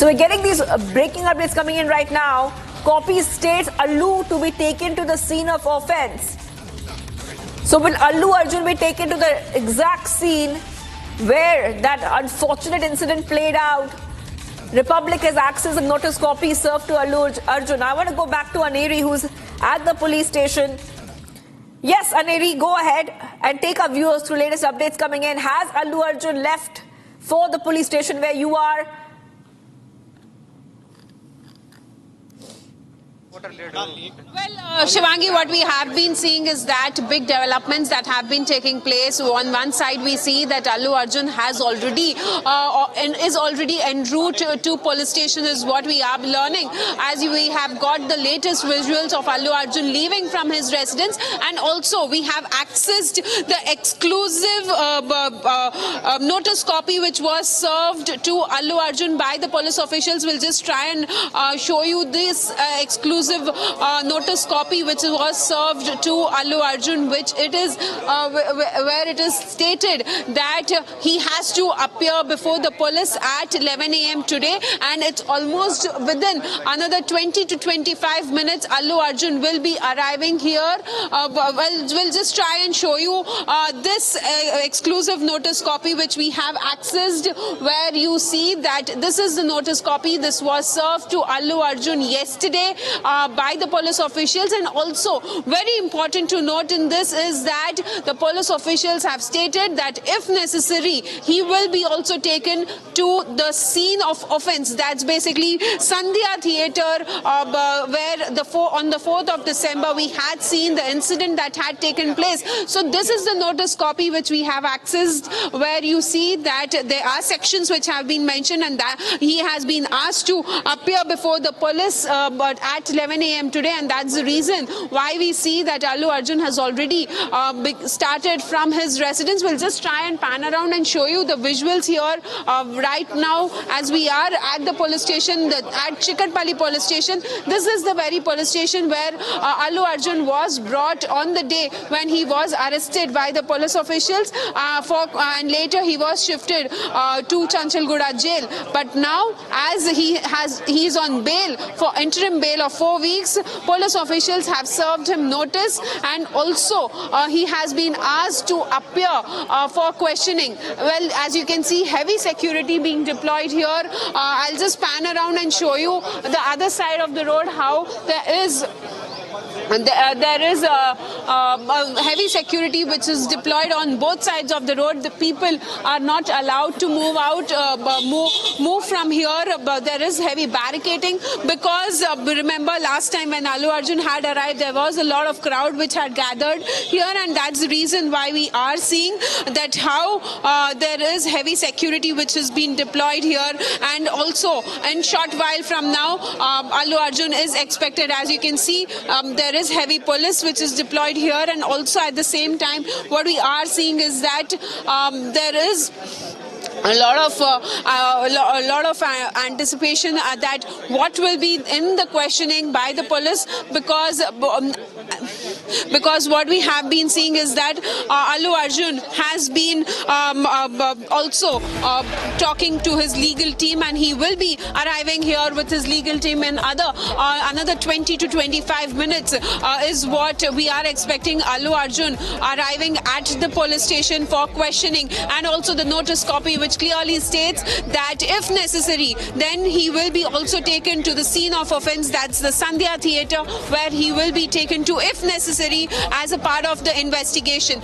So we're getting these breaking updates coming in right now. Copy states Allu to be taken to the scene of offence. So will Allu Arjun be taken to the exact scene where that unfortunate incident played out? Republic has accessed a notice copy served to Allu Arjun. I want to go back to Aneri, who's at the police station. Yes, Aneri, go ahead and take our viewers through latest updates coming in. Has Allu Arjun left for the police station where you are? Well, Shivangi, what we have been seeing is that big developments that have been taking place. On one side, we see that Allu Arjun has already is already en route to police station, is what we are learning, as we have got the latest visuals of Allu Arjun leaving from his residence, and also we have accessed the exclusive notice copy which was served to Allu Arjun by the police officials. We'll just try and show you this exclusive notice copy which was served to Allu Arjun, which it is where it is stated that he has to appear before the police at 11 a.m. today, and it's almost within another 20 to 25 minutes Allu Arjun will be arriving here. We'll just try and show you this exclusive notice copy which we have accessed, where you see that this is the notice copy. This was served to Allu Arjun yesterday by the police officials, and also very important to note in this is that the police officials have stated that if necessary he will be also taken to the scene of offence. That's basically Sandhya Theatre, where on the 4th of December we had seen the incident that had taken place. So this is the notice copy which we have accessed, where you see that there are sections which have been mentioned, and that he has been asked to appear before the police but at 11 a.m. today, and that's the reason why we see that Allu Arjun has already started from his residence. We'll just try and pan around and show you the visuals here right now as we are at the police station, at Chikatpalli police station. This is the very police station where Allu Arjun was brought on the day when he was arrested by the police officials, and later he was shifted to Chanchalguda jail. But now, as he is on bail, for interim bail of 4 weeks, police officials have served him notice, and also he has been asked to appear for questioning. Well, as you can see, heavy security being deployed here. I'll just pan around and show you the other side of the road, how there is a heavy security which is deployed on both sides of the road. The people are not allowed to move out, move from here. But there is heavy barricading because remember last time when Allu Arjun had arrived, there was a lot of crowd which had gathered here, and that's the reason why we are seeing that how there is heavy security which has been deployed here. And also in short while from now, Allu Arjun is expected. As you can see, there is heavy police which is deployed here, and also at the same time what we are seeing is that there is a lot of anticipation that what will be in the questioning by the police, because what we have been seeing is that Allu Arjun has been also talking to his legal team, and he will be arriving here with his legal team in another 20 to 25 minutes is what we are expecting. Allu Arjun arriving at the police station for questioning, and also the notice copy which clearly states that if necessary then he will be also taken to the scene of offence. That's the Sandhya Theatre, where he will be taken to if necessary as a part of the investigation.